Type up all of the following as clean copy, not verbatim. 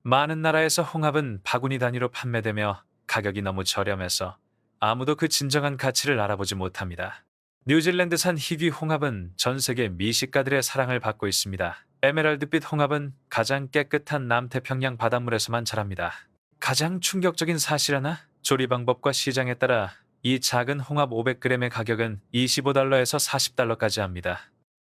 많은 나라에서 홍합은 바구니 단위로 판매되며 가격이 너무 저렴해서 아무도 그 진정한 가치를 알아보지 못합니다. 뉴질랜드산 희귀 홍합은 전 세계 미식가들의 사랑을 받고 있습니다. 에메랄드빛 홍합은 가장 깨끗한 남태평양 바닷물에서만 자랍니다. 가장 충격적인 사실 하나? 조리 방법과 시장에 따라 이 작은 홍합 500g의 가격은 25달러에서 40달러까지 합니다.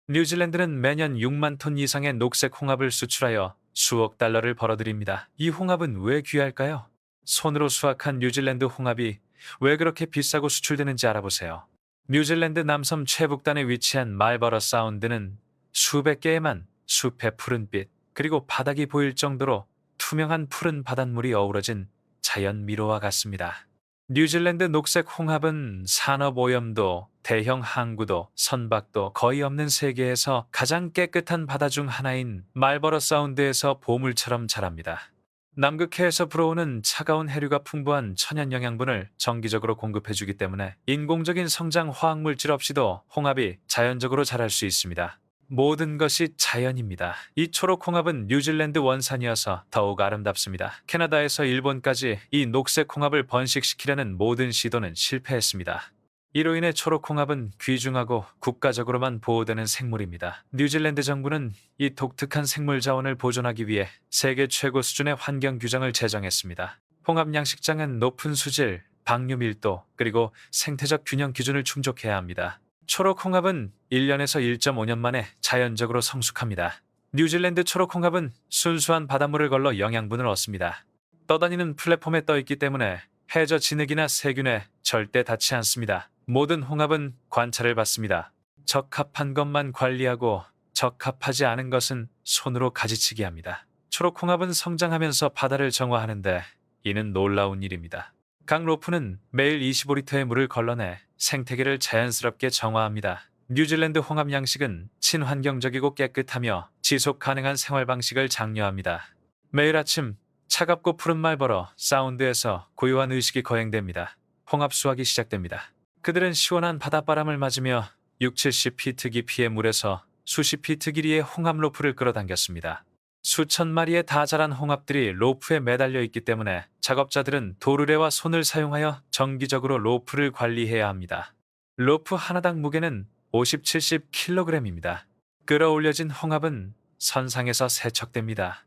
뉴질랜드는 매년 6만 톤 이상의 녹색 홍합을 수출하여 수억 달러를 벌어들입니다. 이 홍합은 왜 귀할까요? 손으로 수확한 뉴질랜드 홍합이 왜 그렇게 비싸고 수출되는지 알아보세요. 뉴질랜드 남섬 최북단에 위치한 말버러 사운드는 수백 개의만 숲의 푸른빛, 그리고 바닥이 보일 정도로 투명한 푸른 바닷물이 어우러진 자연 미로와 같습니다. 뉴질랜드 녹색 홍합은 산업 오염도, 대형 항구도, 선박도 거의 없는 세계에서 가장 깨끗한 바다 중 하나인 말버러 사운드에서 보물처럼 자랍니다. 남극해에서 불어오는 차가운 해류가 풍부한 천연 영양분을 정기적으로 공급해주기 때문에 인공적인 성장 화학물질 없이도 홍합이 자연적으로 자랄 수 있습니다. 모든 것이 자연입니다. 이 초록 홍합은 뉴질랜드 원산이어서 더욱 아름답습니다. 캐나다에서 일본까지 이 녹색 홍합을 번식시키려는 모든 시도는 실패했습니다. 이로 인해 초록 홍합은 귀중하고 국가적으로만 보호되는 생물입니다. 뉴질랜드 정부는 이 독특한 생물 자원을 보존하기 위해 세계 최고 수준의 환경 규정을 제정했습니다. 홍합 양식장은 높은 수질, 방류 밀도, 그리고 생태적 균형 기준을 충족해야 합니다. 초록 홍합은 1년에서 1.5년 만에 자연적으로 성숙합니다. 뉴질랜드 초록 홍합은 순수한 바닷물을 걸러 영양분을 얻습니다. 떠다니는 플랫폼에 떠 있기 때문에 해저 진흙이나 세균에 절대 닿지 않습니다. 모든 홍합은 관찰을 받습니다. 적합한 것만 관리하고 적합하지 않은 것은 손으로 가지치기 합니다. 초록 홍합은 성장하면서 바다를 정화하는데 이는 놀라운 일입니다. 각 로프는 매일 25리터의 물을 걸러내 생태계를 자연스럽게 정화합니다. 뉴질랜드 홍합 양식은 친환경적이고 깨끗하며 지속 가능한 생활 방식을 장려합니다. 매일 아침 차갑고 푸른 말버러 사운드에서 고요한 의식이 거행됩니다. 홍합 수확이 시작됩니다. 그들은 시원한 바닷바람을 맞으며 6, 70피트 깊이의 물에서 수십 피트 길이의 홍합 로프를 끌어당겼습니다. 수천 마리의 다 자란 홍합들이 로프에 매달려 있기 때문에 작업자들은 도르래와 손을 사용하여 정기적으로 로프를 관리해야 합니다. 로프 하나당 무게는 50, 70kg입니다. 끌어올려진 홍합은 선상에서 세척됩니다.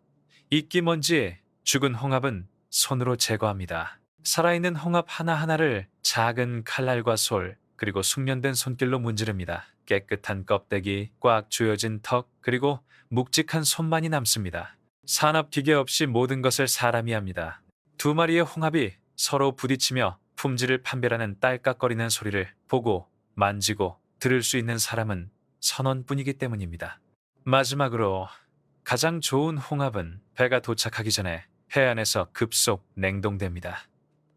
이끼먼지, 죽은 홍합은 손으로 제거합니다. 살아있는 홍합 하나하나를 작은 칼날과 솔, 그리고 숙련된 손길로 문지릅니다. 깨끗한 껍데기, 꽉 조여진 턱, 그리고 묵직한 손만이 남습니다. 산업기계 없이 모든 것을 사람이 합니다. 두 마리의 홍합이 서로 부딪히며 품질을 판별하는 딸깍거리는 소리를 보고, 만지고, 들을 수 있는 사람은 선원뿐이기 때문입니다. 마지막으로 가장 좋은 홍합은 배가 도착하기 전에 해안에서 급속 냉동됩니다.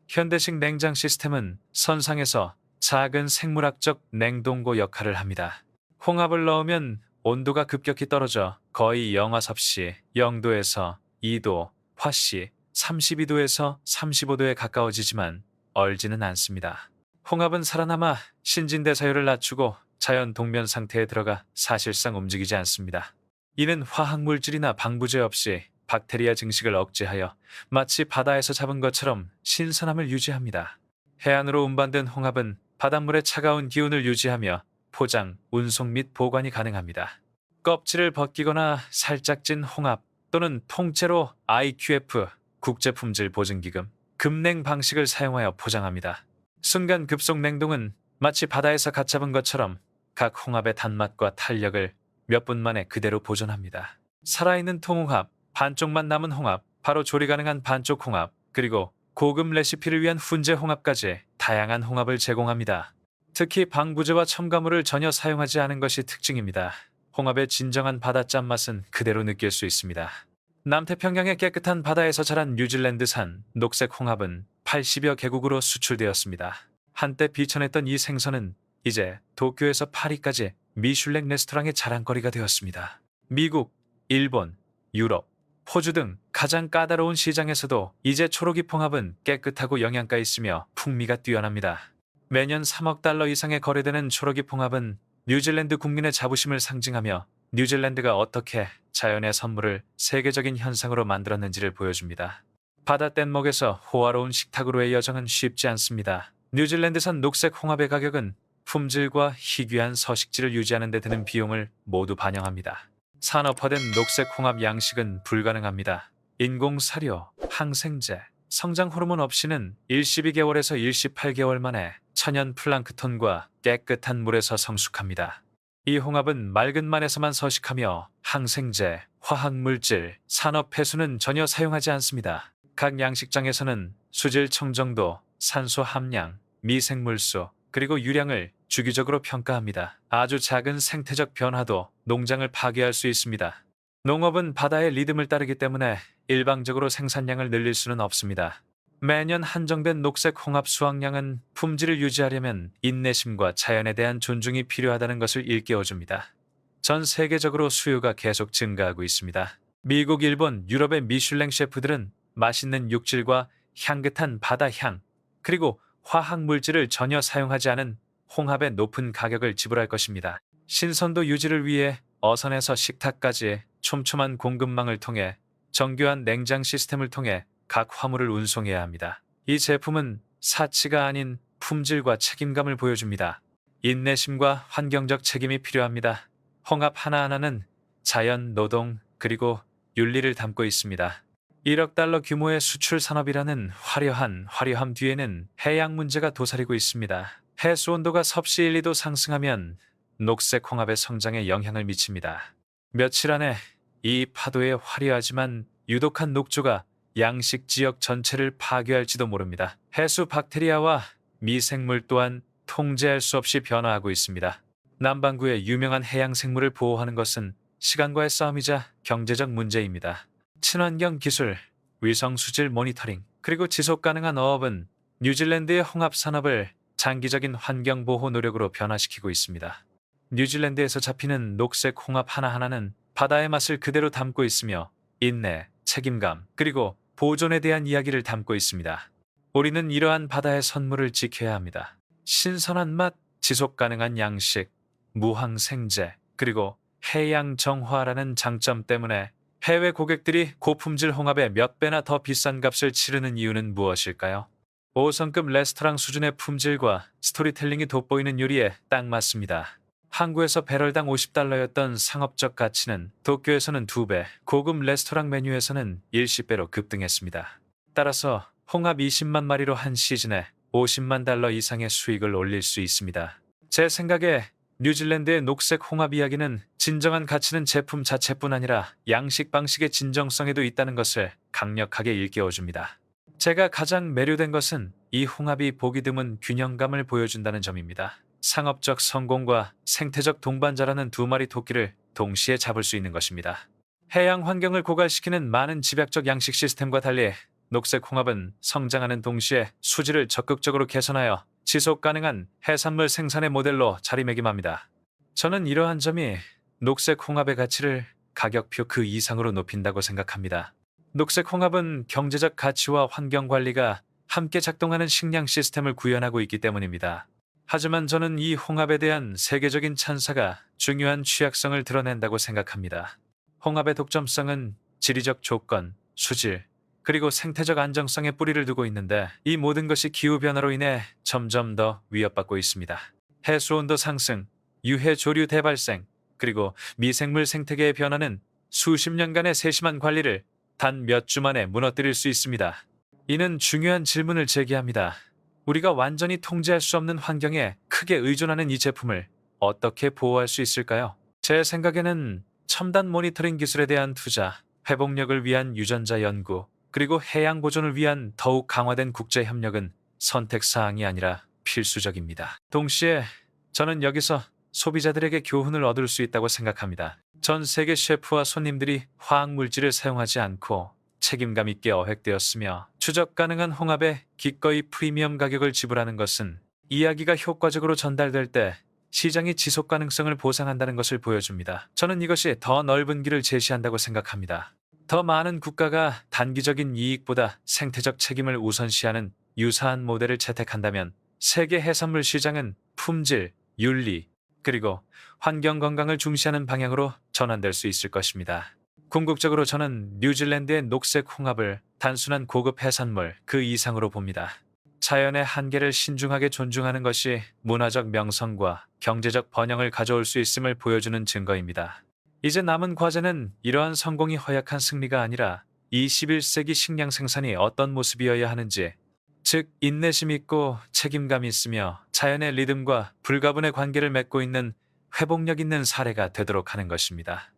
현대식 냉장 시스템은 선상에서 작은 생물학적 냉동고 역할을 합니다. 홍합을 넣으면 온도가 급격히 떨어져 거의 영하섭씨 0도에서 2도, 화씨 32도에서 35도에 가까워지지만 얼지는 않습니다. 홍합은 살아남아 신진대사율을 낮추고 자연 동면 상태에 들어가 사실상 움직이지 않습니다. 이는 화학물질이나 방부제 없이 박테리아 증식을 억제하여 마치 바다에서 잡은 것처럼 신선함을 유지합니다. 해안으로 운반된 홍합은 바닷물의 차가운 기운을 유지하며 포장, 운송 및 보관이 가능합니다. 껍질을 벗기거나 살짝 찐 홍합 또는 통째로 IQF 국제품질 보증기금 급냉 방식을 사용하여 포장합니다. 순간 급속 냉동은 마치 바다에서 갓 잡은 것처럼 각 홍합의 단맛과 탄력을 몇 분 만에 그대로 보존합니다. 살아있는 통홍합, 반쪽만 남은 홍합, 바로 조리 가능한 반쪽 홍합, 그리고 고급 레시피를 위한 훈제 홍합까지 다양한 홍합을 제공합니다. 특히 방부제와 첨가물을 전혀 사용하지 않은 것이 특징입니다. 홍합의 진정한 바다 짠맛은 그대로 느낄 수 있습니다. 남태평양의 깨끗한 바다에서 자란 뉴질랜드산 녹색 홍합은 80여 개국으로 수출되었습니다. 한때 비천했던 이 생선은 이제 도쿄에서 파리까지 미슐랭 레스토랑의 자랑거리가 되었습니다. 미국, 일본, 유럽, 호주 등 가장 까다로운 시장에서도 이제 초록이 홍합은 깨끗하고 영양가 있으며 풍미가 뛰어납니다. 매년 3억 달러 이상에 거래되는 초록이 홍합은 뉴질랜드 국민의 자부심을 상징하며 뉴질랜드가 어떻게 자연의 선물을 세계적인 현상으로 만들었는지를 보여줍니다. 바다 뗏목에서 호화로운 식탁으로의 여정은 쉽지 않습니다. 뉴질랜드산 녹색 홍합의 가격은 품질과 희귀한 서식지를 유지하는 데 드는 비용을 모두 반영합니다. 산업화된 녹색 홍합 양식은 불가능합니다. 인공 사료, 항생제, 성장 호르몬 없이는 12개월에서 18개월 만에 천연 플랑크톤과 깨끗한 물에서 성숙합니다. 이 홍합은 맑은 만에서만 서식하며 항생제, 화학물질, 산업 폐수는 전혀 사용하지 않습니다. 각 양식장에서는 수질 청정도, 산소 함량, 미생물수, 그리고 유량을 주기적으로 평가합니다. 아주 작은 생태적 변화도 농장을 파괴할 수 있습니다. 농업은 바다의 리듬을 따르기 때문에 일방적으로 생산량을 늘릴 수는 없습니다. 매년 한정된 녹색 홍합 수확량은 품질을 유지하려면 인내심과 자연에 대한 존중이 필요하다는 것을 일깨워줍니다. 전 세계적으로 수요가 계속 증가하고 있습니다. 미국, 일본, 유럽의 미슐랭 셰프들은 맛있는 육질과 향긋한 바다향, 그리고 화학물질을 전혀 사용하지 않은 홍합의 높은 가격을 지불할 것입니다. 신선도 유지를 위해 어선에서 식탁까지 촘촘한 공급망을 통해 정교한 냉장 시스템을 통해 각 화물을 운송해야 합니다. 이 제품은 사치가 아닌 품질과 책임감을 보여줍니다. 인내심과 환경적 책임이 필요합니다. 홍합 하나하나는 자연, 노동, 그리고 윤리를 담고 있습니다. 1억 달러 규모의 수출 산업이라는 화려함 뒤에는 해양 문제가 도사리고 있습니다. 해수 온도가 섭씨 1, 2도 상승하면 녹색 홍합의 성장에 영향을 미칩니다. 며칠 안에 이 파도의 화려하지만 유독한 녹조가 양식 지역 전체를 파괴할지도 모릅니다. 해수 박테리아와 미생물 또한 통제할 수 없이 변화하고 있습니다. 남반구의 유명한 해양 생물을 보호하는 것은 시간과의 싸움이자 경제적 문제입니다. 친환경 기술, 위성 수질 모니터링, 그리고 지속 가능한 어업은 뉴질랜드의 홍합 산업을 장기적인 환경 보호 노력으로 변화시키고 있습니다. 뉴질랜드에서 잡히는 녹색 홍합 하나하나는 바다의 맛을 그대로 담고 있으며 인내, 책임감, 그리고 보존에 대한 이야기를 담고 있습니다. 우리는 이러한 바다의 선물을 지켜야 합니다. 신선한 맛, 지속 가능한 양식, 무항생제, 그리고 해양 정화라는 장점 때문에 해외 고객들이 고품질 홍합의 몇 배나 더 비싼 값을 치르는 이유는 무엇일까요? 5성급 레스토랑 수준의 품질과 스토리텔링이 돋보이는 요리에 딱 맞습니다. 항구에서 배럴당 50달러였던 상업적 가치는 도쿄에서는 2배, 고급 레스토랑 메뉴에서는 일시배로 급등했습니다. 따라서 홍합 20만 마리로 한 시즌에 50만 달러 이상의 수익을 올릴 수 있습니다. 제 생각에 뉴질랜드의 녹색 홍합 이야기는 진정한 가치는 제품 자체뿐 아니라 양식 방식의 진정성에도 있다는 것을 강력하게 일깨워줍니다. 제가 가장 매료된 것은 이 홍합이 보기 드문 균형감을 보여준다는 점입니다. 상업적 성공과 생태적 동반자라는 두 마리 토끼를 동시에 잡을 수 있는 것입니다. 해양 환경을 고갈시키는 많은 집약적 양식 시스템과 달리 녹색 홍합은 성장하는 동시에 수질을 적극적으로 개선하여 지속 가능한 해산물 생산의 모델로 자리매김합니다. 저는 이러한 점이 녹색 홍합의 가치를 가격표 그 이상으로 높인다고 생각합니다. 녹색 홍합은 경제적 가치와 환경 관리가 함께 작동하는 식량 시스템을 구현하고 있기 때문입니다. 하지만 저는 이 홍합에 대한 세계적인 찬사가 중요한 취약성을 드러낸다고 생각합니다. 홍합의 독점성은 지리적 조건, 수질, 그리고 생태적 안정성에 뿌리를 두고 있는데 이 모든 것이 기후변화로 인해 점점 더 위협받고 있습니다. 해수온도 상승, 유해 조류 대발생, 그리고 미생물 생태계의 변화는 수십 년간의 세심한 관리를 단 몇 주 만에 무너뜨릴 수 있습니다. 이는 중요한 질문을 제기합니다. 우리가 완전히 통제할 수 없는 환경에 크게 의존하는 이 제품을 어떻게 보호할 수 있을까요? 제 생각에는 첨단 모니터링 기술에 대한 투자, 회복력을 위한 유전자 연구, 그리고 해양 보존을 위한 더욱 강화된 국제 협력은 선택사항이 아니라 필수적입니다. 동시에 저는 여기서 소비자들에게 교훈을 얻을 수 있다고 생각합니다. 전 세계 셰프와 손님들이 화학물질을 사용하지 않고 책임감 있게 어획되었으며 추적 가능한 홍합에 기꺼이 프리미엄 가격을 지불하는 것은 이야기가 효과적으로 전달될 때 시장의 지속 가능성을 보상한다는 것을 보여줍니다. 저는 이것이 더 넓은 길을 제시한다고 생각합니다. 더 많은 국가가 단기적인 이익보다 생태적 책임을 우선시하는 유사한 모델을 채택한다면 세계 해산물 시장은 품질, 윤리, 그리고 환경 건강을 중시하는 방향으로 전환될 수 있을 것입니다. 궁극적으로 저는 뉴질랜드의 녹색 홍합을 단순한 고급 해산물 그 이상으로 봅니다. 자연의 한계를 신중하게 존중하는 것이 문화적 명성과 경제적 번영을 가져올 수 있음을 보여주는 증거입니다. 이제 남은 과제는 이러한 성공이 허약한 승리가 아니라 21세기 식량 생산이 어떤 모습이어야 하는지, 즉 인내심 있고 책임감 있으며 자연의 리듬과 불가분의 관계를 맺고 있는 회복력 있는 사례가 되도록 하는 것입니다.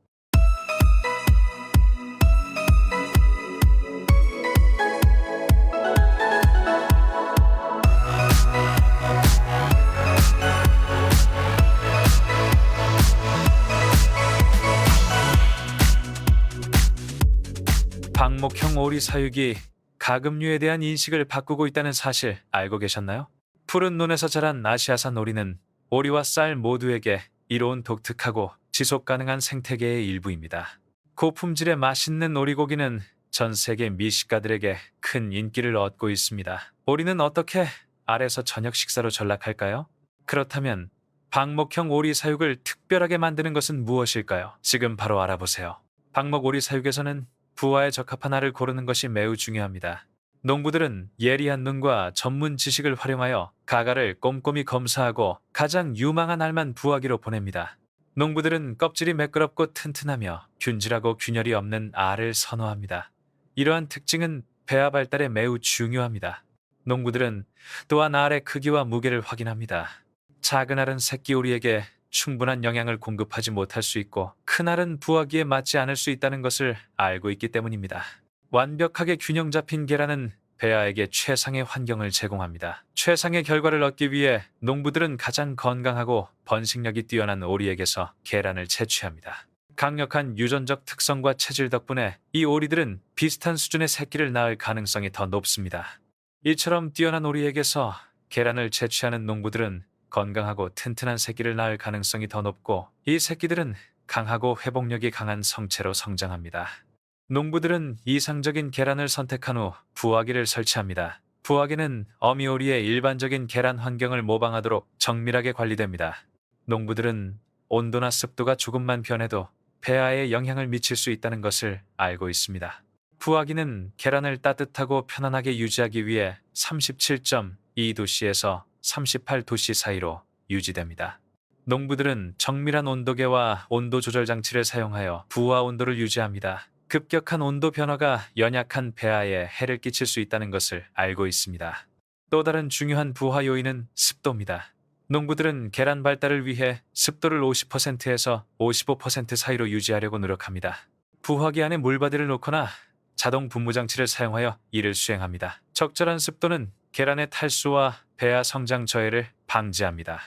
방목형 오리 사육이 가금류에 대한 인식을 바꾸고 있다는 사실 알고 계셨나요? 푸른 논에서 자란 아시아산 오리는 오리와 쌀 모두에게 이로운 독특하고 지속 가능한 생태계의 일부입니다. 고품질의 맛있는 오리고기는 전 세계 미식가들에게 큰 인기를 얻고 있습니다. 오리는 어떻게 알에서 저녁 식사로 전락할까요? 그렇다면 방목형 오리 사육을 특별하게 만드는 것은 무엇일까요? 지금 바로 알아보세요. 방목 오리 사육에서는 부화에 적합한 알을 고르는 것이 매우 중요합니다. 농부들은 예리한 눈과 전문 지식을 활용하여 가가를 꼼꼼히 검사하고 가장 유망한 알만 부화기로 보냅니다. 농부들은 껍질이 매끄럽고 튼튼하며 균질하고 균열이 없는 알을 선호합니다. 이러한 특징은 배아 발달에 매우 중요합니다. 농부들은 또한 알의 크기와 무게를 확인합니다. 작은 알은 새끼 오리에게 충분한 영양을 공급하지 못할 수 있고 큰 알은 부화기에 맞지 않을 수 있다는 것을 알고 있기 때문입니다. 완벽하게 균형 잡힌 계란은 배아에게 최상의 환경을 제공합니다. 최상의 결과를 얻기 위해 농부들은 가장 건강하고 번식력이 뛰어난 오리에게서 계란을 채취합니다. 강력한 유전적 특성과 체질 덕분에 이 오리들은 비슷한 수준의 새끼를 낳을 가능성이 더 높습니다. 이처럼 뛰어난 오리에게서 계란을 채취하는 농부들은 건강하고 튼튼한 새끼를 낳을 가능성이 더 높고 이 새끼들은 강하고 회복력이 강한 성체로 성장합니다. 농부들은 이상적인 계란을 선택한 후 부화기를 설치합니다. 부화기는 어미오리의 일반적인 계란 환경을 모방하도록 정밀하게 관리됩니다. 농부들은 온도나 습도가 조금만 변해도 폐하에 영향을 미칠 수 있다는 것을 알고 있습니다. 부화기는 계란을 따뜻하고 편안하게 유지하기 위해 37.2도씨에서 38도씨 사이로 유지됩니다. 농부들은 정밀한 온도계와 온도 조절 장치를 사용하여 부화 온도를 유지합니다. 급격한 온도 변화가 연약한 폐하에 해를 끼칠 수 있다는 것을 알고 있습니다. 또 다른 중요한 부화 요인은 습도입니다. 농부들은 계란 발달을 위해 습도를 50%에서 55% 사이로 유지하려고 노력합니다. 부화기 안에 물바디를 놓거나 자동 분무 장치를 사용하여 이를 수행합니다. 적절한 습도는 계란의 탈수와 배아 성장 저해를 방지합니다.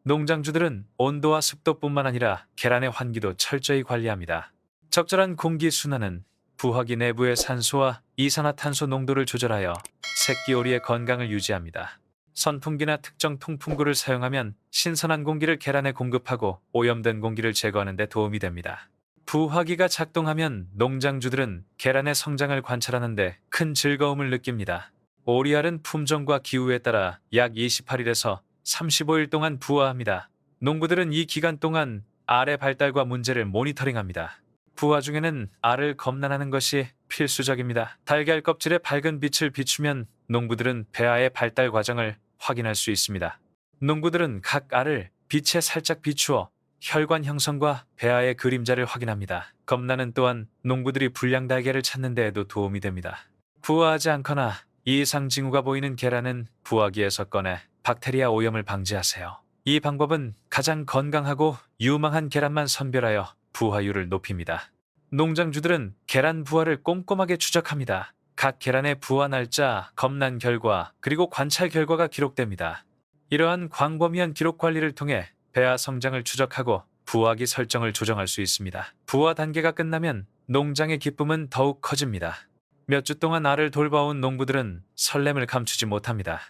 농장주들은 온도와 습도뿐만 아니라 계란의 환기도 철저히 관리합니다. 적절한 공기 순환은 부화기 내부의 산소와 이산화탄소 농도를 조절하여 새끼 오리의 건강을 유지합니다. 선풍기나 특정 통풍구를 사용하면 신선한 공기를 계란에 공급하고 오염된 공기를 제거하는 데 도움이 됩니다. 부화기가 작동하면 농장주들은 계란의 성장을 관찰하는 데 큰 즐거움을 느낍니다. 오리알은 품종과 기후에 따라 약 28일에서 35일 동안 부화합니다. 농부들은 이 기간 동안 알의 발달과 문제를 모니터링합니다. 부화 중에는 알을 검란하는 것이 필수적입니다. 달걀 껍질에 밝은 빛을 비추면 농부들은 배아의 발달 과정을 확인할 수 있습니다. 농부들은 각 알을 빛에 살짝 비추어 혈관 형성과 배아의 그림자를 확인합니다. 검란은 또한 농부들이 불량 달걀을 찾는 데에도 도움이 됩니다. 부화하지 않거나 이상 징후가 보이는 계란은 부화기에서 꺼내 박테리아 오염을 방지하세요. 이 방법은 가장 건강하고 유망한 계란만 선별하여 부화율을 높입니다. 농장주들은 계란 부화를 꼼꼼하게 추적합니다. 각 계란의 부화 날짜, 검란 결과, 그리고 관찰 결과가 기록됩니다. 이러한 광범위한 기록 관리를 통해 배아 성장을 추적하고 부화기 설정을 조정할 수 있습니다. 부화 단계가 끝나면 농장의 기쁨은 더욱 커집니다. 몇 주 동안 알을 돌봐온 농부들은 설렘을 감추지 못합니다.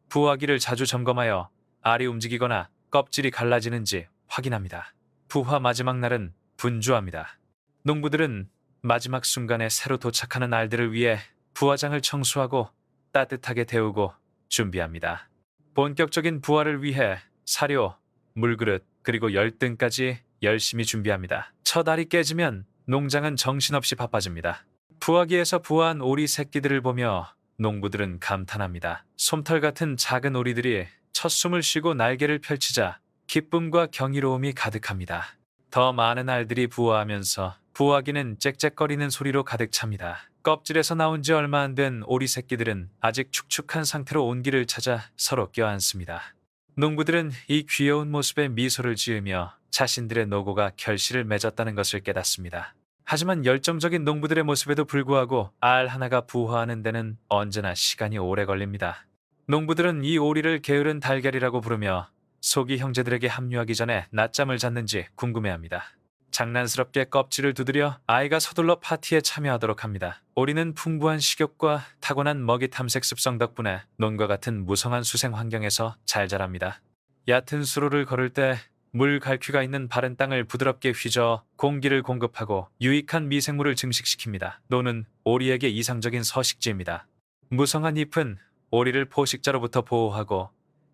부화기를 자주 점검하여 알이 움직이거나 껍질이 갈라지는지 확인합니다. 부화 마지막 날은 분주합니다. 농부들은 마지막 순간에 새로 도착하는 알들을 위해 부화장을 청소하고 따뜻하게 데우고 준비합니다. 본격적인 부화를 위해 사료, 물그릇, 그리고 열등까지 열심히 준비합니다. 첫 알이 깨지면 농장은 정신없이 바빠집니다. 부화기에서 부화한 오리 새끼들을 보며 농부들은 감탄합니다. 솜털 같은 작은 오리들이 첫 숨을 쉬고 날개를 펼치자 기쁨과 경이로움이 가득합니다. 더 많은 알들이 부화하면서 부화기는 짹짹거리는 소리로 가득 찹니다. 껍질에서 나온 지 얼마 안 된 오리 새끼들은 아직 축축한 상태로 온기를 찾아 서로 껴안습니다. 농부들은 이 귀여운 모습에 미소를 지으며 자신들의 노고가 결실을 맺었다는 것을 깨닫습니다. 하지만 열정적인 농부들의 모습에도 불구하고 알 하나가 부화하는 데는 언제나 시간이 오래 걸립니다. 농부들은 이 오리를 게으른 달걀이라고 부르며 속이 형제들에게 합류하기 전에 낮잠을 잤는지 궁금해합니다. 장난스럽게 껍질을 두드려 아이가 서둘러 파티에 참여하도록 합니다. 오리는 풍부한 식욕과 타고난 먹이 탐색 습성 덕분에 논과 같은 무성한 수생 환경에서 잘 자랍니다. 얕은 수로를 걸을 때 물 갈퀴가 있는 바른 땅을 부드럽게 휘저어 공기를 공급하고 유익한 미생물을 증식시킵니다. 논은 오리에게 이상적인 서식지입니다. 무성한 잎은 오리를 포식자로부터 보호하고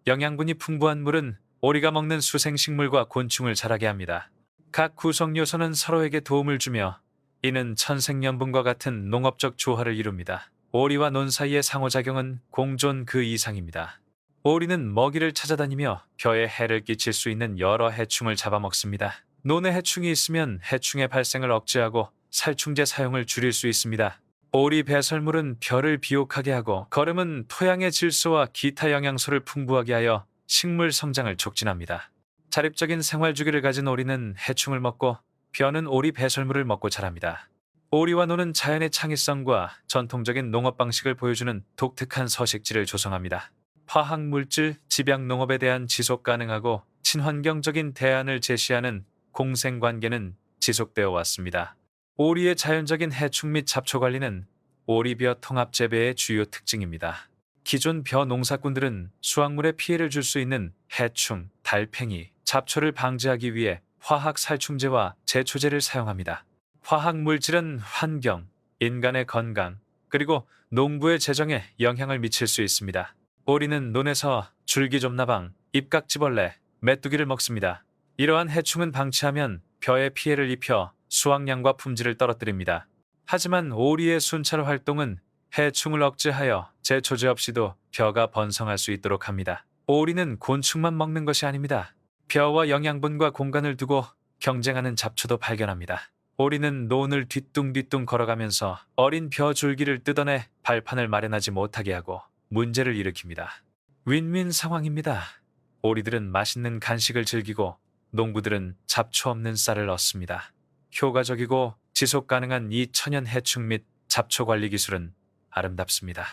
영양분이 풍부한 물은 오리가 먹는 수생식물과 곤충을 자라게 합니다. 각 구성 요소는 서로에게 도움을 주며 이는 천생연분과 같은 농업적 조화를 이룹니다. 오리와 논 사이의 상호작용은 공존 그 이상입니다. 오리는 먹이를 찾아다니며 벼에 해를 끼칠 수 있는 여러 해충을 잡아먹습니다. 논에 해충이 있으면 해충의 발생을 억제하고 살충제 사용을 줄일 수 있습니다. 오리 배설물은 벼를 비옥하게 하고 거름은 토양의 질소와 기타 영양소를 풍부하게 하여 식물 성장을 촉진합니다. 자립적인 생활 주기를 가진 오리는 해충을 먹고 벼는 오리 배설물을 먹고 자랍니다. 오리와 논은 자연의 창의성과 전통적인 농업 방식을 보여주는 독특한 서식지를 조성합니다. 화학물질, 집약농업에 대한 지속 가능하고 친환경적인 대안을 제시하는 공생관계는 지속되어 왔습니다. 오리의 자연적인 해충 및 잡초 관리는 오리벼 통합 재배의 주요 특징입니다. 기존 벼 농사꾼들은 수확물에 피해를 줄 수 있는 해충, 달팽이, 잡초를 방지하기 위해 화학 살충제와 제초제를 사용합니다. 화학 물질은 환경, 인간의 건강, 그리고 농부의 재정에 영향을 미칠 수 있습니다. 오리는 논에서 줄기좀나방, 잎깍지벌레, 메뚜기를 먹습니다. 이러한 해충은 방치하면 벼에 피해를 입혀 수확량과 품질을 떨어뜨립니다. 하지만 오리의 순찰 활동은 해충을 억제하여 제초제 없이도 벼가 번성할 수 있도록 합니다. 오리는 곤충만 먹는 것이 아닙니다. 벼와 영양분과 공간을 두고 경쟁하는 잡초도 발견합니다. 오리는 논을 뒤뚱뒤뚱 걸어가면서 어린 벼 줄기를 뜯어내 발판을 마련하지 못하게 하고 문제를 일으킵니다. 윈윈 상황입니다. 오리들은 맛있는 간식을 즐기고 농부들은 잡초 없는 쌀을 얻습니다. 효과적이고 지속 가능한 이 천연 해충 및 잡초 관리 기술은 아름답습니다.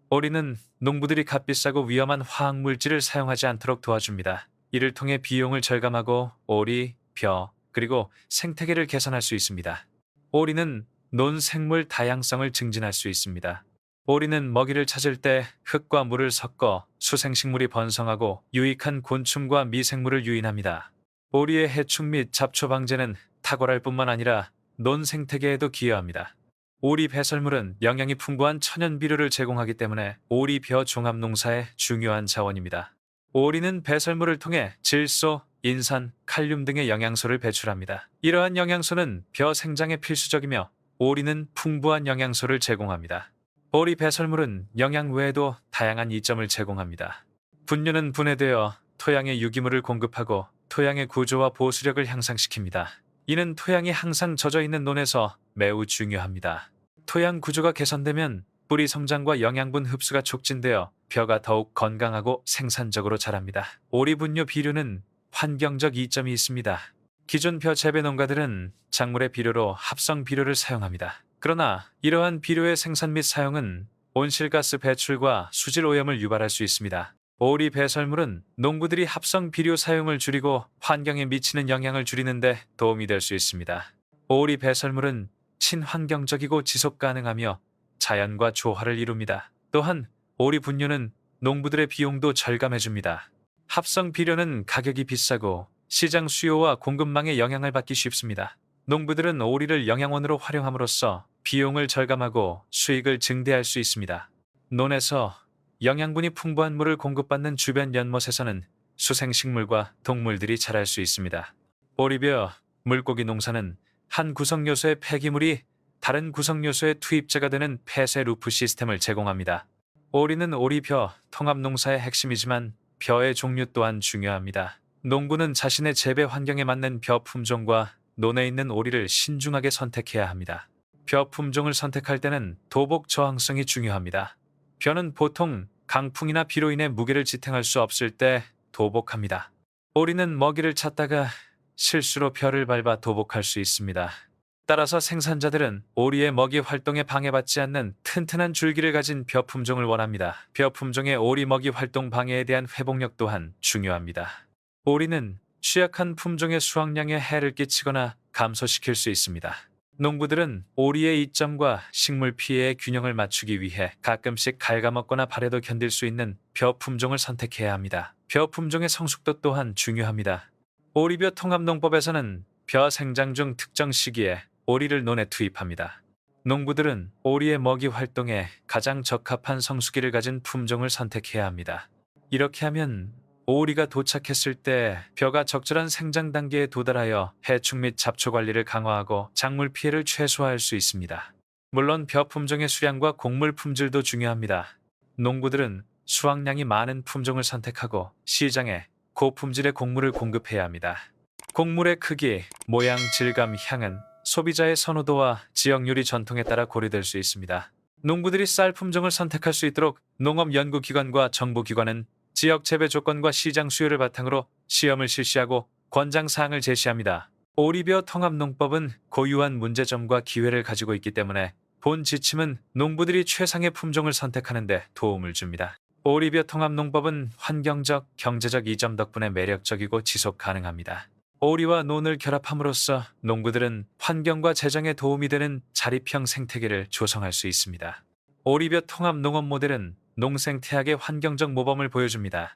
오리는 농부들이 값비싸고 위험한 화학물질을 사용하지 않도록 도와줍니다. 이를 통해 비용을 절감하고 오리, 벼, 그리고 생태계를 개선할 수 있습니다. 오리는 논 생물 다양성을 증진할 수 있습니다. 오리는 먹이를 찾을 때 흙과 물을 섞어 수생식물이 번성하고 유익한 곤충과 미생물을 유인합니다. 오리의 해충 및 잡초 방제는 탁월할 뿐만 아니라 논 생태계에도 기여합니다. 오리 배설물은 영양이 풍부한 천연 비료를 제공하기 때문에 오리 벼 종합 농사의 중요한 자원입니다. 오리는 배설물을 통해 질소, 인산, 칼륨 등의 영양소를 배출합니다. 이러한 영양소는 벼 생장에 필수적이며 오리는 풍부한 영양소를 제공합니다. 오리 배설물은 영양 외에도 다양한 이점을 제공합니다. 분뇨는 분해되어 토양에 유기물을 공급하고 토양의 구조와 보수력을 향상시킵니다. 이는 토양이 항상 젖어 있는 논에서 매우 중요합니다. 토양 구조가 개선되면 뿌리 성장과 영양분 흡수가 촉진되어 벼가 더욱 건강하고 생산적으로 자랍니다. 오리 분뇨 비료는 환경적 이점이 있습니다. 기존 벼 재배 농가들은 작물의 비료로 합성 비료를 사용합니다. 그러나 이러한 비료의 생산 및 사용은 온실가스 배출과 수질 오염을 유발할 수 있습니다. 오리 배설물은 농부들이 합성 비료 사용을 줄이고 환경에 미치는 영향을 줄이는 데 도움이 될 수 있습니다. 오리 배설물은 친환경적이고 지속 가능하며 자연과 조화를 이룹니다. 또한 오리 분뇨는 농부들의 비용도 절감해줍니다. 합성 비료는 가격이 비싸고 시장 수요와 공급망의 영향을 받기 쉽습니다. 농부들은 오리를 영양원으로 활용함으로써 비용을 절감하고 수익을 증대할 수 있습니다. 논에서 영양분이 풍부한 물을 공급받는 주변 연못에서는 수생식물과 동물들이 자랄 수 있습니다. 오리벼, 물고기 농사는 한 구성 요소의 폐기물이 다른 구성 요소의 투입자가 되는 폐쇄 루프 시스템을 제공합니다. 오리는 오리벼 통합 농사의 핵심이지만 벼의 종류 또한 중요합니다. 농부는 자신의 재배 환경에 맞는 벼 품종과 논에 있는 오리를 신중하게 선택해야 합니다. 벼 품종을 선택할 때는 도복 저항성이 중요합니다. 벼는 보통 강풍이나 비로 인해 무게를 지탱할 수 없을 때 도복합니다. 오리는 먹이를 찾다가 실수로 벼를 밟아 도복할 수 있습니다. 따라서 생산자들은 오리의 먹이 활동에 방해받지 않는 튼튼한 줄기를 가진 벼 품종을 원합니다. 벼 품종의 오리 먹이 활동 방해에 대한 회복력 또한 중요합니다. 오리는 취약한 품종의 수확량에 해를 끼치거나 감소시킬 수 있습니다. 농부들은 오리의 이점과 식물 피해의 균형을 맞추기 위해 가끔씩 갉아먹거나 발에도 견딜 수 있는 벼 품종을 선택해야 합니다. 벼 품종의 성숙도 또한 중요합니다. 오리벼 통합농법에서는 벼 생장 중 특정 시기에 오리를 논에 투입합니다. 농부들은 오리의 먹이 활동에 가장 적합한 성수기를 가진 품종을 선택해야 합니다. 이렇게 하면 오리가 도착했을 때 벼가 적절한 생장 단계에 도달하여 해충 및 잡초 관리를 강화하고 작물 피해를 최소화할 수 있습니다. 물론 벼 품종의 수량과 곡물 품질도 중요합니다. 농부들은 수확량이 많은 품종을 선택하고 시장에 고품질의 곡물을 공급해야 합니다. 곡물의 크기, 모양, 질감, 향은 소비자의 선호도와 지역 요리 전통에 따라 고려될 수 있습니다. 농부들이 쌀 품종을 선택할 수 있도록 농업연구기관과 정부기관은 지역 재배 조건과 시장 수요를 바탕으로 시험을 실시하고 권장사항을 제시합니다. 오리벼 통합농법은 고유한 문제점과 기회를 가지고 있기 때문에 본 지침은 농부들이 최상의 품종을 선택하는 데 도움을 줍니다. 오리벼 통합농법은 환경적, 경제적 이점 덕분에 매력적이고 지속 가능합니다. 오리와 논을 결합함으로써 농부들은 환경과 재정에 도움이 되는 자립형 생태계를 조성할 수 있습니다. 오리벼 통합 농업 모델은 농생태학의 환경적 모범을 보여줍니다.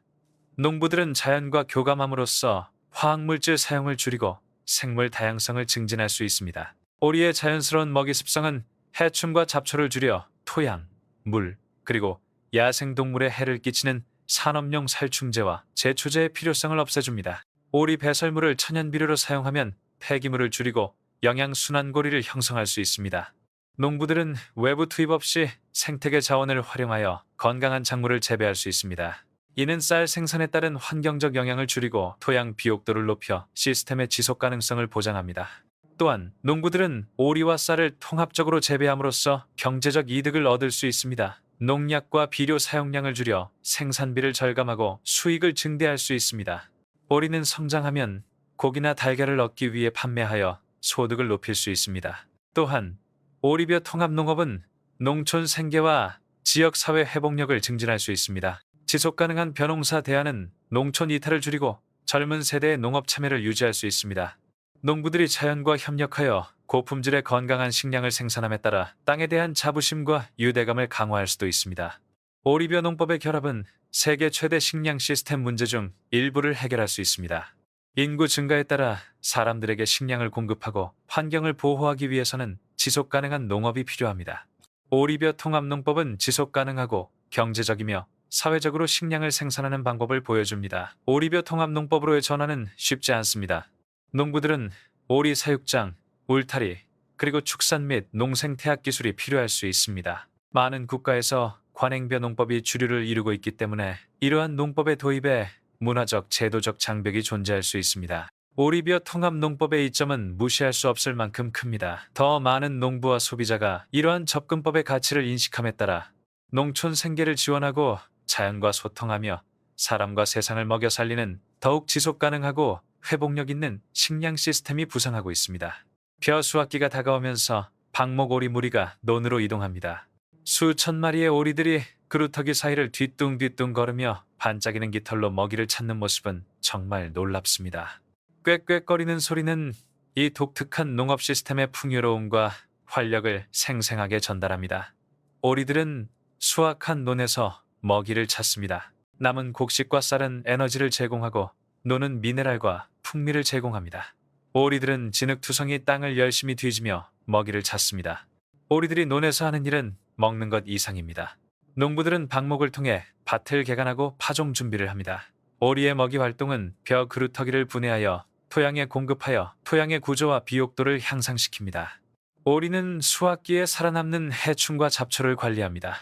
농부들은 자연과 교감함으로써 화학물질 사용을 줄이고 생물 다양성을 증진할 수 있습니다. 오리의 자연스러운 먹이 습성은 해충과 잡초를 줄여 토양, 물, 그리고 야생동물에 해를 끼치는 산업용 살충제와 제초제의 필요성을 없애줍니다. 오리 배설물을 천연비료로 사용하면 폐기물을 줄이고 영양순환고리를 형성할 수 있습니다. 농부들은 외부 투입 없이 생태계 자원을 활용하여 건강한 작물을 재배할 수 있습니다. 이는 쌀 생산에 따른 환경적 영향을 줄이고 토양 비옥도를 높여 시스템의 지속 가능성을 보장합니다. 또한 농부들은 오리와 쌀을 통합적으로 재배함으로써 경제적 이득을 얻을 수 있습니다. 농약과 비료 사용량을 줄여 생산비를 절감하고 수익을 증대할 수 있습니다. 오리는 성장하면 고기나 달걀을 얻기 위해 판매하여 소득을 높일 수 있습니다. 또한 오리벼 통합농업은 농촌 생계와 지역사회 회복력을 증진할 수 있습니다. 지속가능한 벼농사 대안은 농촌 이탈을 줄이고 젊은 세대의 농업 참여를 유지할 수 있습니다. 농부들이 자연과 협력하여 고품질의 건강한 식량을 생산함에 따라 땅에 대한 자부심과 유대감을 강화할 수도 있습니다. 오리벼 농법의 결합은 세계 최대 식량 시스템 문제 중 일부를 해결할 수 있습니다. 인구 증가에 따라 사람들에게 식량을 공급하고 환경을 보호하기 위해서는 지속 가능한 농업이 필요합니다. 오리벼 통합농법은 지속 가능하고 경제적이며 사회적으로 식량을 생산하는 방법을 보여줍니다. 오리벼 통합농법으로의 전환은 쉽지 않습니다. 농부들은 오리 사육장, 울타리, 그리고 축산 및 농생태학 기술이 필요할 수 있습니다. 많은 국가에서 관행벼 농법이 주류를 이루고 있기 때문에 이러한 농법의 도입에 문화적, 제도적 장벽이 존재할 수 있습니다. 오리벼 통합 농법의 이점은 무시할 수 없을 만큼 큽니다. 더 많은 농부와 소비자가 이러한 접근법의 가치를 인식함에 따라 농촌 생계를 지원하고 자연과 소통하며 사람과 세상을 먹여 살리는 더욱 지속 가능하고 회복력 있는 식량 시스템이 부상하고 있습니다. 벼 수확기가 다가오면서 방목오리 무리가 논으로 이동합니다. 수천 마리의 오리들이 그루터기 사이를 뒤뚱뒤뚱 걸으며 반짝이는 깃털로 먹이를 찾는 모습은 정말 놀랍습니다. 꽥꽥거리는 소리는 이 독특한 농업 시스템의 풍요로움과 활력을 생생하게 전달합니다. 오리들은 수확한 논에서 먹이를 찾습니다. 남은 곡식과 쌀은 에너지를 제공하고 논은 미네랄과 풍미를 제공합니다. 오리들은 진흙투성이 땅을 열심히 뒤지며 먹이를 찾습니다. 오리들이 논에서 하는 일은 먹는 것 이상입니다. 농부들은 방목을 통해 밭을 개간하고 파종 준비를 합니다. 오리의 먹이 활동은 벼 그루터기를 분해하여 토양에 공급하여 토양의 구조와 비옥도를 향상시킵니다. 오리는 수확기에 살아남는 해충과 잡초를 관리합니다.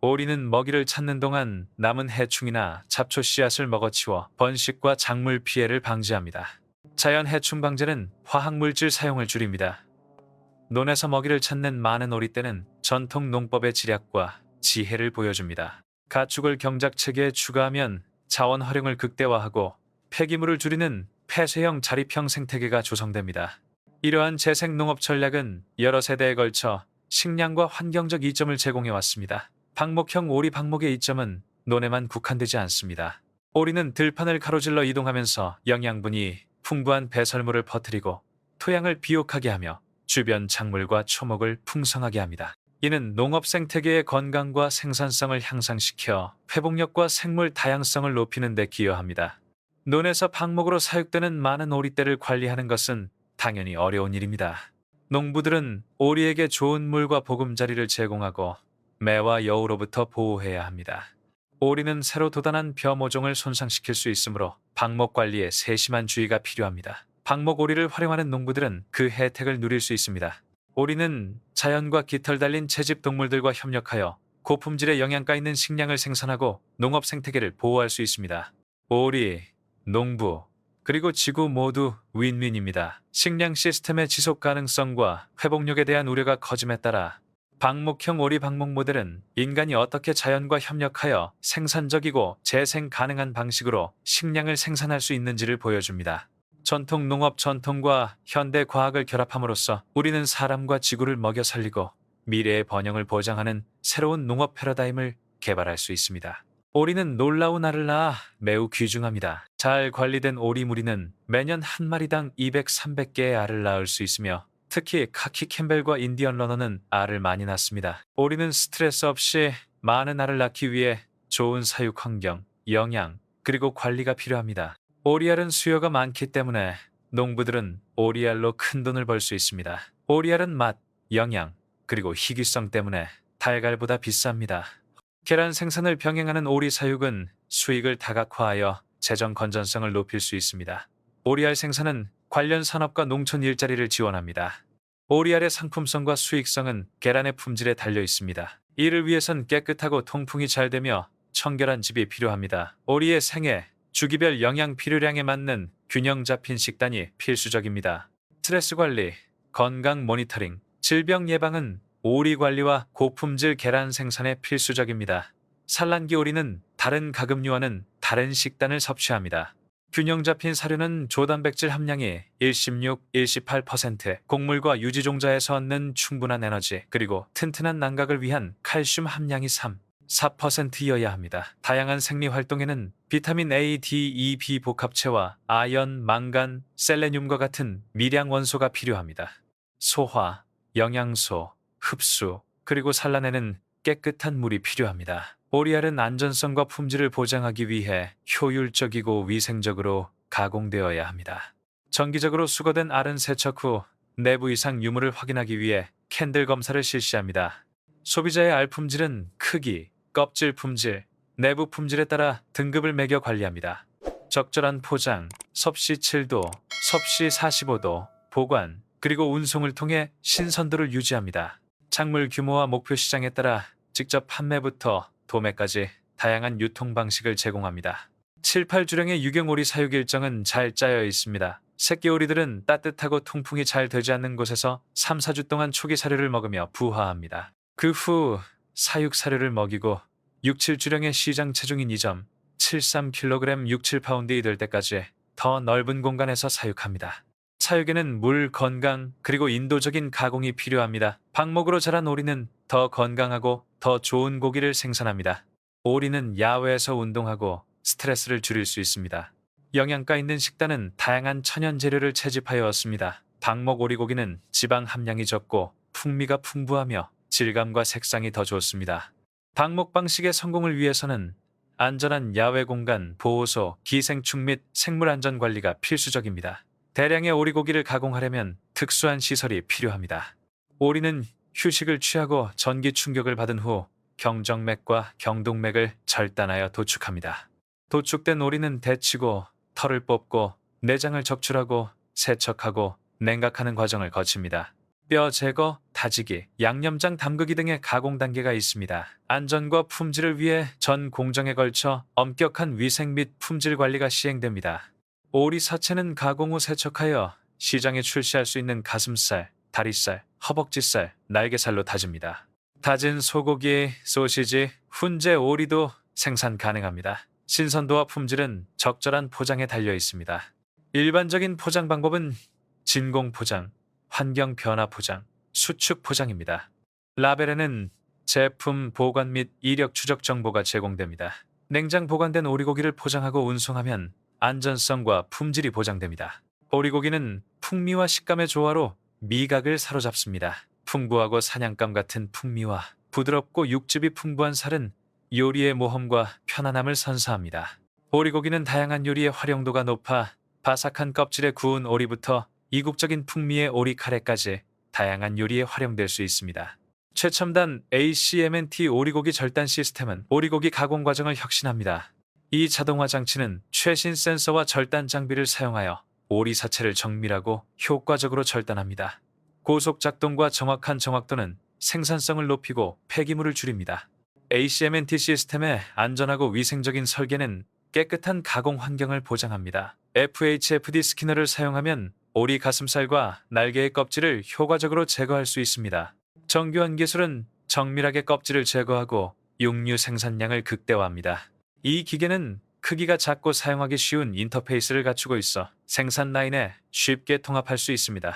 오리는 먹이를 찾는 동안 남은 해충이나 잡초 씨앗을 먹어치워 번식과 작물 피해를 방지합니다. 자연 해충 방제는 화학물질 사용을 줄입니다. 논에서 먹이를 찾는 많은 오리떼는 전통 농법의 지략과 지혜를 보여줍니다. 가축을 경작 체계에 추가하면 자원 활용을 극대화하고 폐기물을 줄이는 폐쇄형 자립형 생태계가 조성됩니다. 이러한 재생 농업 전략은 여러 세대에 걸쳐 식량과 환경적 이점을 제공해 왔습니다. 방목형 오리 방목의 이점은 논에만 국한되지 않습니다. 오리는 들판을 가로질러 이동하면서 영양분이 풍부한 배설물을 퍼뜨리고 토양을 비옥하게 하며 주변 작물과 초목을 풍성하게 합니다. 이는 농업 생태계의 건강과 생산성을 향상시켜 회복력과 생물 다양성을 높이는 데 기여합니다. 논에서 방목으로 사육되는 많은 오리떼를 관리하는 것은 당연히 어려운 일입니다. 농부들은 오리에게 좋은 물과 보금자리를 제공하고 매와 여우로부터 보호해야 합니다. 오리는 새로 돋아난 벼 모종을 손상시킬 수 있으므로 방목 관리에 세심한 주의가 필요합니다. 방목 오리를 활용하는 농부들은 그 혜택을 누릴 수 있습니다. 오리는 자연과 깃털 달린 채집 동물들과 협력하여 고품질의 영양가 있는 식량을 생산하고 농업 생태계를 보호할 수 있습니다. 오리, 농부, 그리고 지구 모두 윈윈입니다. 식량 시스템의 지속 가능성과 회복력에 대한 우려가 커짐에 따라 방목형 오리 방목 모델은 인간이 어떻게 자연과 협력하여 생산적이고 재생 가능한 방식으로 식량을 생산할 수 있는지를 보여줍니다. 전통 농업 전통과 현대 과학을 결합함으로써 우리는 사람과 지구를 먹여 살리고 미래의 번영을 보장하는 새로운 농업 패러다임을 개발할 수 있습니다. 오리는 놀라운 알을 낳아 매우 귀중합니다. 잘 관리된 오리 무리는 매년 한 마리당 200, 300개의 알을 낳을 수 있으며 특히 카키 캠벨과 인디언 러너는 알을 많이 낳습니다. 오리는 스트레스 없이 많은 알을 낳기 위해 좋은 사육 환경, 영양, 그리고 관리가 필요합니다. 오리알은 수요가 많기 때문에 농부들은 오리알로 큰 돈을 벌 수 있습니다. 오리알은 맛, 영양, 그리고 희귀성 때문에 달걀보다 비쌉니다. 계란 생산을 병행하는 오리 사육은 수익을 다각화하여 재정 건전성을 높일 수 있습니다. 오리알 생산은 관련 산업과 농촌 일자리를 지원합니다. 오리알의 상품성과 수익성은 계란의 품질에 달려 있습니다. 이를 위해선 깨끗하고 통풍이 잘 되며 청결한 집이 필요합니다. 오리의 생애, 주기별 영양 필요량에 맞는 균형 잡힌 식단이 필수적입니다. 스트레스 관리, 건강 모니터링, 질병 예방은 오리 관리와 고품질 계란 생산에 필수적입니다. 산란기 오리는 다른 가금류와는 다른 식단을 섭취합니다. 균형 잡힌 사료는 조단백질 함량이 116, 118%, 곡물과 유지종자에서 얻는 충분한 에너지, 그리고 튼튼한 난각을 위한 칼슘 함량이 3, 4%이어야 합니다. 다양한 생리 활동에는 비타민 A, D, E, B 복합체와 아연, 망간, 셀레늄과 같은 미량 원소가 필요합니다. 소화, 영양소, 흡수, 그리고 산란에는 깨끗한 물이 필요합니다. 오리알은 안전성과 품질을 보장하기 위해 효율적이고 위생적으로 가공되어야 합니다. 정기적으로 수거된 알은 세척 후 내부 이상 유무를 확인하기 위해 캔들 검사를 실시합니다. 소비자의 알 품질은 크기, 껍질 품질, 내부 품질에 따라 등급을 매겨 관리합니다. 적절한 포장, 섭씨 7도, 섭씨 45도, 보관, 그리고 운송을 통해 신선도를 유지합니다. 작물 규모와 목표 시장에 따라 직접 판매부터 도매까지 다양한 유통 방식을 제공합니다. 7, 8주량의 유경오리 사육 일정은 잘 짜여 있습니다. 새끼 오리들은 따뜻하고 통풍이 잘 되지 않는 곳에서 3, 4주 동안 초기 사료를 먹으며 부화합니다. 그 후 사육 사료를 먹이고 6, 7주량의 시장 체중인 2.73kg 6, 7파운드이 될 때까지 더 넓은 공간에서 사육합니다. 사육에는 물, 건강, 그리고 인도적인 가공이 필요합니다. 방목으로 자란 오리는 더 건강하고 더 좋은 고기를 생산합니다. 오리는 야외에서 운동하고 스트레스를 줄일 수 있습니다. 영양가 있는 식단은 다양한 천연 재료를 채집하여 얻습니다. 방목 오리고기는 지방 함량이 적고 풍미가 풍부하며 질감과 색상이 더 좋습니다. 방목 방식의 성공을 위해서는 안전한 야외 공간, 보호소, 기생충 및 생물 안전 관리가 필수적입니다. 대량의 오리고기를 가공하려면 특수한 시설이 필요합니다. 오리는 휴식을 취하고 전기 충격을 받은 후 경정맥과 경동맥을 절단하여 도축합니다. 도축된 오리는 데치고 털을 뽑고 내장을 적출하고 세척하고 냉각하는 과정을 거칩니다. 뼈 제거, 다지기, 양념장 담그기 등의 가공 단계가 있습니다. 안전과 품질을 위해 전 공정에 걸쳐 엄격한 위생 및 품질 관리가 시행됩니다. 오리 사체는 가공 후 세척하여 시장에 출시할 수 있는 가슴살, 다리살, 허벅지살, 날개살로 다집니다. 다진 소고기, 소시지, 훈제 오리도 생산 가능합니다. 신선도와 품질은 적절한 포장에 달려 있습니다. 일반적인 포장 방법은 진공 포장, 환경 변화 포장, 수축 포장입니다. 라벨에는 제품 보관 및 이력 추적 정보가 제공됩니다. 냉장 보관된 오리고기를 포장하고 운송하면 안전성과 품질이 보장됩니다. 오리고기는 풍미와 식감의 조화로 미각을 사로잡습니다. 풍부하고 사냥감 같은 풍미와 부드럽고 육즙이 풍부한 살은 요리의 모험과 편안함을 선사합니다. 오리고기는 다양한 요리에 활용도가 높아 바삭한 껍질에 구운 오리부터 이국적인 풍미의 오리 카레까지 다양한 요리에 활용될 수 있습니다. 최첨단 ACMNT 오리고기 절단 시스템은 오리고기 가공 과정을 혁신합니다. 이 자동화 장치는 최신 센서와 절단 장비를 사용하여 오리 사체를 정밀하고 효과적으로 절단합니다. 고속 작동과 정확한 정확도는 생산성을 높이고 폐기물을 줄입니다. ACMNT 시스템의 안전하고 위생적인 설계는 깨끗한 가공 환경을 보장합니다. FHFD 스캐너를 사용하면 오리 가슴살과 날개의 껍질을 효과적으로 제거할 수 있습니다. 정교한 기술은 정밀하게 껍질을 제거하고 육류 생산량을 극대화합니다. 이 기계는 크기가 작고 사용하기 쉬운 인터페이스를 갖추고 있어 생산 라인에 쉽게 통합할 수 있습니다.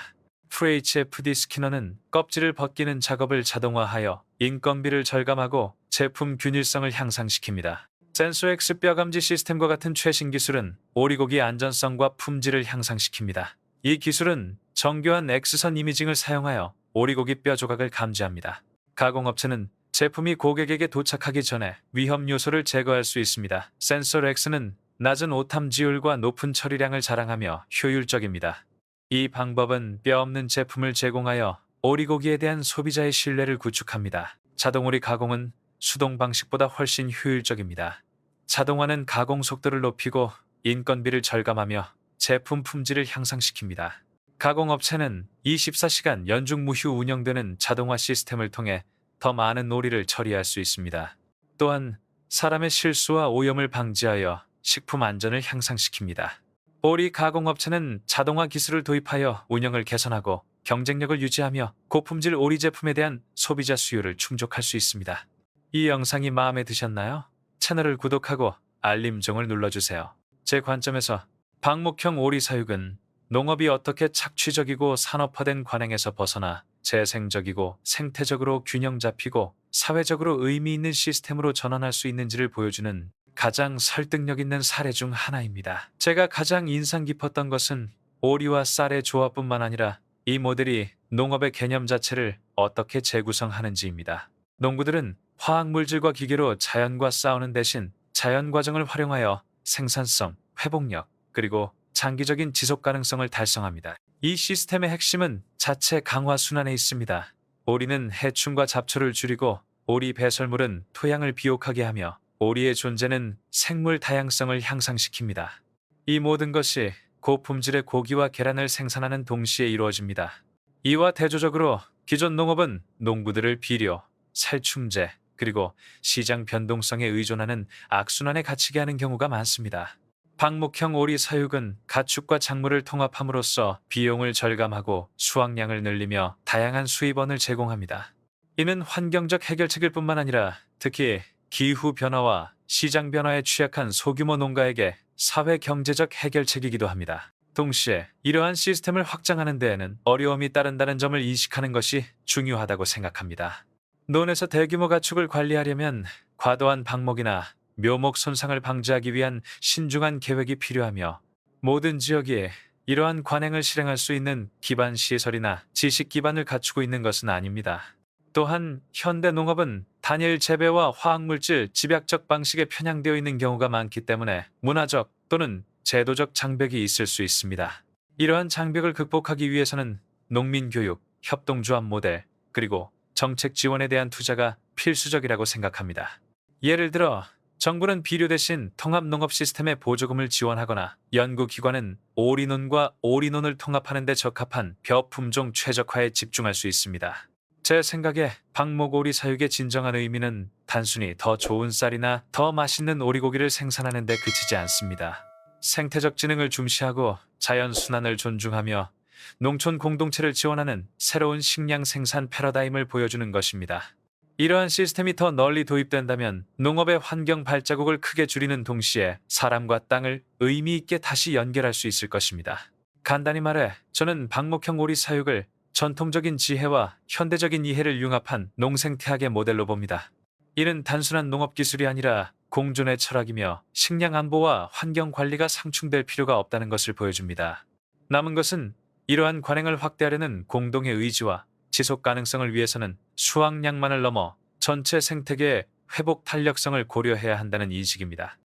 FHFD 스캐너는 껍질을 벗기는 작업을 자동화하여 인건비를 절감하고 제품 균일성을 향상시킵니다. 센소엑스 뼈 감지 시스템과 같은 최신 기술은 오리고기 안전성과 품질을 향상시킵니다. 이 기술은 정교한 X선 이미징을 사용하여 오리고기 뼈 조각을 감지합니다. 가공업체는 제품이 고객에게 도착하기 전에 위험 요소를 제거할 수 있습니다. 센서 X는 낮은 오탐 지율과 높은 처리량을 자랑하며 효율적입니다. 이 방법은 뼈 없는 제품을 제공하여 오리고기에 대한 소비자의 신뢰를 구축합니다. 자동오리 가공은 수동 방식보다 훨씬 효율적입니다. 자동화는 가공 속도를 높이고 인건비를 절감하며 제품 품질을 향상시킵니다. 가공업체는 24시간 연중 무휴 운영되는 자동화 시스템을 통해 더 많은 오리를 처리할 수 있습니다. 또한 사람의 실수와 오염을 방지하여 식품 안전을 향상시킵니다. 오리 가공업체는 자동화 기술을 도입하여 운영을 개선하고 경쟁력을 유지하며 고품질 오리 제품에 대한 소비자 수요를 충족할 수 있습니다. 이 영상이 마음에 드셨나요? 채널을 구독하고 알림종을 눌러주세요. 제 관점에서 방목형 오리 사육은 농업이 어떻게 착취적이고 산업화된 관행에서 벗어나 재생적이고 생태적으로 균형 잡히고 사회적으로 의미 있는 시스템으로 전환할 수 있는지를 보여주는 가장 설득력 있는 사례 중 하나입니다. 제가 가장 인상 깊었던 것은 오리와 쌀의 조화뿐만 아니라 이 모델이 농업의 개념 자체를 어떻게 재구성하는지입니다. 농부들은 화학물질과 기계로 자연과 싸우는 대신 자연 과정을 활용하여 생산성, 회복력, 그리고 장기적인 지속 가능성을 달성합니다. 이 시스템의 핵심은 자체 강화 순환에 있습니다. 오리는 해충과 잡초를 줄이고 오리 배설물은 토양을 비옥하게 하며 오리의 존재는 생물 다양성을 향상시킵니다. 이 모든 것이 고품질의 고기와 계란을 생산하는 동시에 이루어집니다. 이와 대조적으로 기존 농업은 농부들을 비료, 살충제, 그리고 시장 변동성에 의존하는 악순환에 갇히게 하는 경우가 많습니다. 방목형 오리 사육은 가축과 작물을 통합함으로써 비용을 절감하고 수확량을 늘리며 다양한 수입원을 제공합니다. 이는 환경적 해결책일 뿐만 아니라 특히 기후 변화와 시장 변화에 취약한 소규모 농가에게 사회 경제적 해결책이기도 합니다. 동시에 이러한 시스템을 확장하는 데에는 어려움이 따른다는 점을 인식하는 것이 중요하다고 생각합니다. 논에서 대규모 가축을 관리하려면 과도한 방목이나 묘목 손상을 방지하기 위한 신중한 계획이 필요하며 모든 지역이 이러한 관행을 실행할 수 있는 기반 시설이나 지식 기반을 갖추고 있는 것은 아닙니다. 또한 현대 농업은 단일 재배와 화학물질 집약적 방식에 편향되어 있는 경우가 많기 때문에 문화적 또는 제도적 장벽이 있을 수 있습니다. 이러한 장벽을 극복하기 위해서는 농민교육, 협동조합 모델, 그리고 정책 지원에 대한 투자가 필수적이라고 생각합니다. 예를 들어 정부는 비료 대신 통합농업 시스템에 보조금을 지원하거나 연구기관은 올인원과 올인원을 통합하는 데 적합한 벼 품종 최적화에 집중할 수 있습니다. 제 생각에 방목오리 사육의 진정한 의미는 단순히 더 좋은 쌀이나 더 맛있는 오리고기를 생산하는 데 그치지 않습니다. 생태적 지능을 중시하고 자연 순환을 존중하며 농촌 공동체를 지원하는 새로운 식량 생산 패러다임을 보여주는 것입니다. 이러한 시스템이 더 널리 도입된다면 농업의 환경 발자국을 크게 줄이는 동시에 사람과 땅을 의미 있게 다시 연결할 수 있을 것입니다. 간단히 말해 저는 방목형 오리 사육을 전통적인 지혜와 현대적인 이해를 융합한 농생태학의 모델로 봅니다. 이는 단순한 농업 기술이 아니라 공존의 철학이며 식량 안보와 환경 관리가 상충될 필요가 없다는 것을 보여줍니다. 남은 것은 이러한 관행을 확대하려는 공동의 의지와 지속 가능성을 위해서는 수확량만을 넘어 전체 생태계의 회복 탄력성을 고려해야 한다는 인식입니다.